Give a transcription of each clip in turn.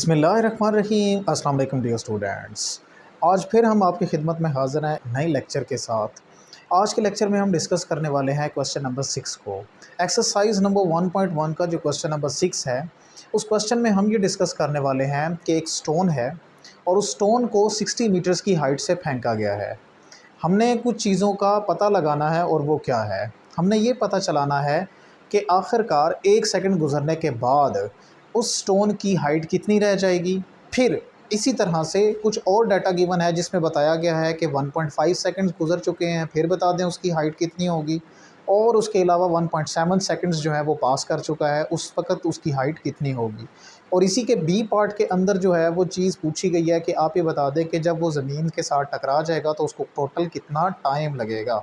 बिस्मिल्लाहिर्रहमानिर्रहीम। अस्सलाम वालेकुम डियर स्टूडेंट्स। आज फिर हम आपकी खिदमत में हाज़िर हैं नए लेक्चर के साथ। आज के लेक्चर में हम डिस्कस करने वाले हैं क्वेश्चन नंबर 6 को। एक्सरसाइज नंबर 1.1 का जो क्वेश्चन नंबर 6 है, उस क्वेश्चन में हम ये डिस्कस करने वाले हैं कि एक स्टोन है और उस स्टोन को 60 मीटर्स की हाइट से फेंका गया है। हमने कुछ चीज़ों का पता लगाना है और वो क्या है, हमने ये पता चलाना है कि आखिरकार 1 सेकंड गुज़रने के बाद उस स्टोन की हाइट कितनी रह जाएगी। फिर इसी तरह से कुछ और डाटा गिवन है जिसमें बताया गया है कि 1.5 सेकंड्स गुज़र चुके हैं, फिर बता दें उसकी हाइट कितनी होगी। और उसके अलावा 1.7 सेकंड्स जो है वो पास कर चुका है, उस वक़्त उसकी हाइट कितनी होगी। और इसी के बी पार्ट के अंदर जो है वो चीज़ पूछी गई है कि आप ये बता दें कि जब वो ज़मीन के साथ टकरा जाएगा तो उसको टोटल कितना टाइम लगेगा।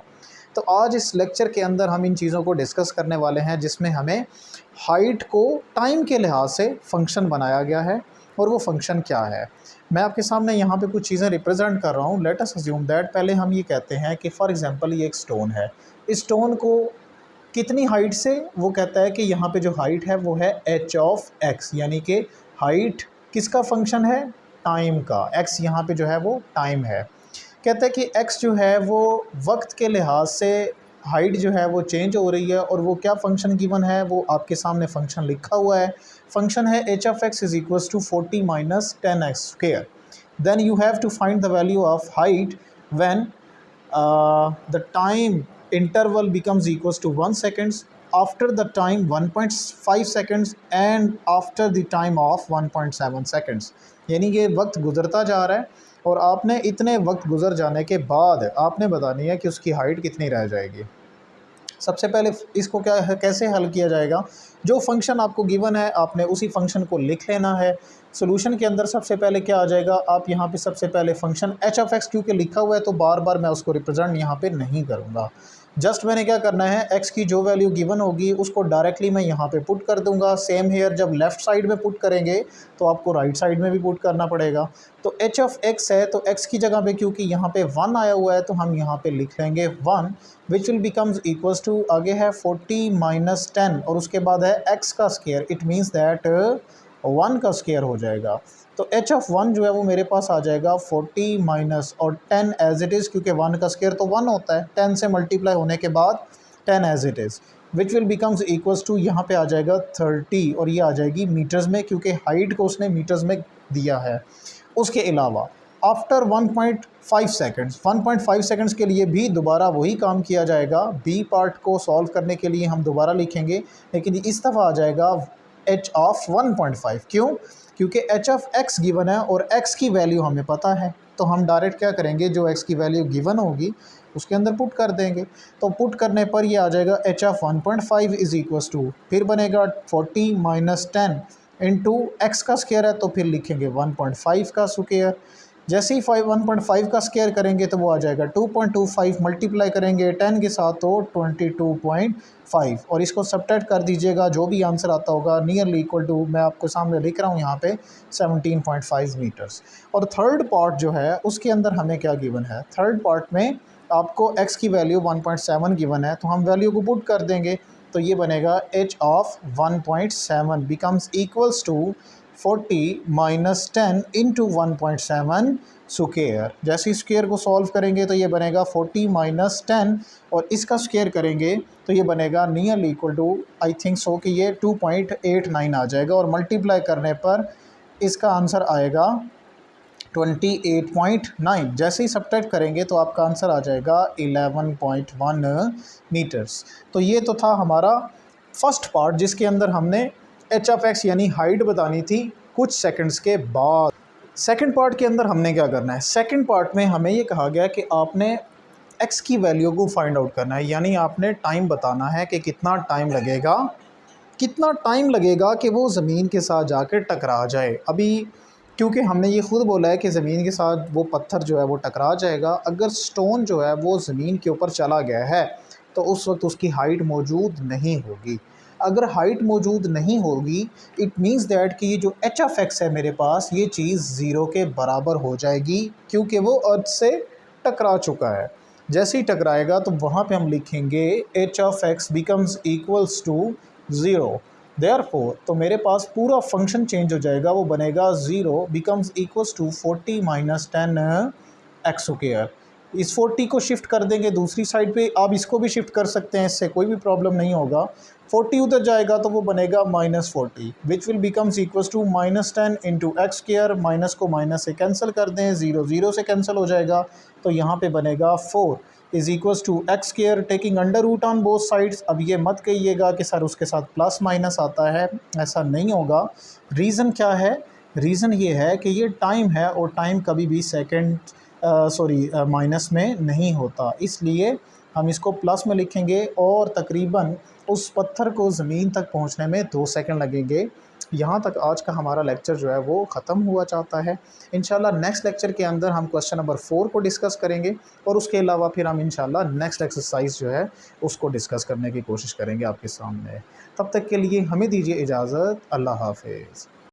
तो आज इस लेक्चर के अंदर हम इन चीज़ों को डिस्कस करने वाले हैं जिसमें हमें हाइट को टाइम के लिहाज से फ़ंक्शन बनाया गया है और वो फ़ंक्शन क्या है। मैं आपके सामने यहाँ पे कुछ चीज़ें रिप्रेजेंट कर रहा हूँ। लेट अस अज्यूम दैट पहले हम ये कहते हैं कि फॉर एग्जांपल ये एक स्टोन है। इस स्टोन को कितनी हाइट से, वो कहता है कि यहाँ पे जो हाइट है वो है एच ऑफ एक्स, यानी कि हाइट किसका फंक्शन है, टाइम का। एक्स यहाँ पे जो है वो टाइम है। कहता है कि एक्स जो है वो वक्त के लिहाज से हाइट जो है वो चेंज हो रही है और वो क्या फंक्शन गिवन है, वो आपके सामने फंक्शन लिखा हुआ है। फंक्शन है H of X is equals to 40 माइनस 10x square. Then you have to find the value of height when the time interval becomes equals to 1 seconds, after the time 1.5 seconds and after the time of 1.7 seconds। यानी कि वक्त गुज़रता जा रहा है और आपने इतने वक्त गुज़र जाने के बाद आपने बतानी है कि उसकी हाइट कितनी रह जाएगी। सबसे पहले इसको क्या है, कैसे हल किया जाएगा। जो फंक्शन आपको गिवन है आपने उसी फंक्शन को लिख लेना है। सोल्यूशन के अंदर सबसे पहले क्या आ जाएगा, आप यहाँ पे सबसे पहले फंक्शन एच ऑफ एक्स क्योंकि लिखा हुआ है तो बार बार मैं उसको रिप्रेजेंट यहाँ पे नहीं करूँगा। जस्ट मैंने क्या करना है, एक्स की जो वैल्यू गिवन होगी उसको डायरेक्टली मैं यहाँ पे पुट कर दूंगा। सेम हेयर जब लेफ़्ट साइड में पुट करेंगे तो आपको राइट साइड में भी पुट करना पड़ेगा। तो एच ऑफ एक्स है तो एक्स की जगह पे क्योंकि यहाँ पे 1 आया हुआ है तो हम यहाँ पे लिख लेंगे 1, which will becomes equals to, आगे है 40 माइनस 10 और उसके बाद है एक्स का स्केयर। इट मीन्स दैट 1 का स्केयर हो जाएगा। तो एच ऑफ 1 जो है वो मेरे पास आ जाएगा 40 माइनस और 10 एज इट इज़, क्योंकि 1 का स्केयर तो 1 होता है, 10 से मल्टीप्लाई होने के बाद 10 as it is, which will becomes equals to, यहाँ पे आ जाएगा 30 और ये आ जाएगी मीटर्स में क्योंकि हाइट को उसने मीटर्स में दिया है। उसके अलावा आफ्टर 1.5 सेकंड्स, 1.5 सेकंड्स के लिए भी दोबारा वही काम किया जाएगा। बी पार्ट को सॉल्व करने के लिए हम दोबारा लिखेंगे, लेकिन इस दफ़ा आ जाएगा एच ऑफ 1.5। क्यों? क्योंकि एच ऑफ एक्स गिवन है और एक्स की वैल्यू हमें पता है, तो हम डायरेक्ट क्या करेंगे, जो एक्स की वैल्यू गिवन होगी उसके अंदर पुट कर देंगे। तो पुट करने पर ये आ जाएगा H of 1.5 is equals to, फिर बनेगा 40 माइनस 10 इंटू एक्स का स्केयर है तो फिर लिखेंगे 1.5 का स्क्वायर। जैसे ही 1.5 का स्केयर करेंगे तो वो आ जाएगा 2.25, मल्टीप्लाई करेंगे 10 के साथ तो 22.5 और इसको सब्ट्रैक्ट कर दीजिएगा, जो भी आंसर आता होगा नियरली इक्वल टू, मैं आपको सामने लिख रहा हूँ यहाँ पे 17.5 मीटर्स। और थर्ड पार्ट जो है उसके अंदर हमें क्या गिवन है, थर्ड पार्ट में आपको x की वैल्यू 1.7 गिवन है तो हम वैल्यू को पुट कर देंगे। तो ये बनेगा h of 1.7 becomes equals to 40 minus 10 into 1.7 square. जैसे स्क्वेयर को सॉल्व करेंगे तो ये बनेगा 40 माइनस 10 और इसका स्क्वेयर करेंगे तो ये बनेगा nearly equal to, I think so कि ये 2.89 आ जाएगा और मल्टीप्लाई करने पर इसका आंसर आएगा 28.9। जैसे ही सब्ट्रैक्ट करेंगे तो आपका आंसर आ जाएगा 11.1 मीटर्स। तो ये तो था हमारा फर्स्ट पार्ट जिसके अंदर हमने एच ऑफ एक्स यानी हाइट बतानी थी कुछ सेकंड्स के बाद। सेकंड पार्ट के अंदर हमने क्या करना है, सेकंड पार्ट में हमें ये कहा गया कि आपने एक्स की वैल्यू को फाइंड आउट करना है, यानी आपने टाइम बताना है कि कितना टाइम लगेगा, कितना टाइम लगेगा कि वो ज़मीन के साथ जाकर टकरा जाए। अभी क्योंकि हमने ये ख़ुद बोला है कि ज़मीन के साथ वो पत्थर जो है वो टकरा जाएगा, अगर स्टोन जो है वो ज़मीन के ऊपर चला गया है तो उस वक्त उसकी हाइट मौजूद नहीं होगी। अगर हाइट मौजूद नहीं होगी इट मीन्स दैट कि ये जो एच ऑफ एक्स है मेरे पास, ये चीज़ ज़ीरो के बराबर हो जाएगी क्योंकि वो अर्थ से टकरा चुका है। जैसे ही टकराएगा तो वहाँ पे हम लिखेंगे H of X becomes equals to zero. Therefore तो मेरे पास पूरा फंक्शन चेंज हो जाएगा, वो बनेगा 0 becomes equals to 40 minus 10 X square. इस 40 को शिफ्ट कर देंगे दूसरी साइड पे, आप इसको भी शिफ्ट कर सकते हैं, इससे कोई भी प्रॉब्लम नहीं होगा। 40 उधर जाएगा तो वो बनेगा -40 which will becomes equals to -10 into X square. Minus को माइनस से कैंसिल कर दें, 0 0 से कैंसिल हो जाएगा, तो यहाँ पे बनेगा 4 is equals to X square taking under root on both sides. अब ये मत कहिएगा कि सर उसके साथ प्लस माइनस आता है, ऐसा नहीं होगा। रीज़न क्या है? रीज़न ये है कि ये टाइम है और टाइम कभी भी सेकंड माइनस में नहीं होता, इसलिए हम इसको प्लस में लिखेंगे और तकरीबन उस पत्थर को ज़मीन तक पहुंचने में 2 सेकंड लगेंगे। यहाँ तक आज का हमारा लेक्चर जो है वो ख़त्म हुआ चाहता है। इंशाल्लाह नेक्स्ट लेक्चर के अंदर हम क्वेश्चन नंबर 4 को डिस्कस करेंगे और उसके अलावा फिर हम इंशाल्लाह नेक्स्ट एक्सरसाइज जो है उसको डिस्कस करने की कोशिश करेंगे आपके सामने। तब तक के लिए हमें दीजिए इजाज़त। अल्लाह हाफ़िज़।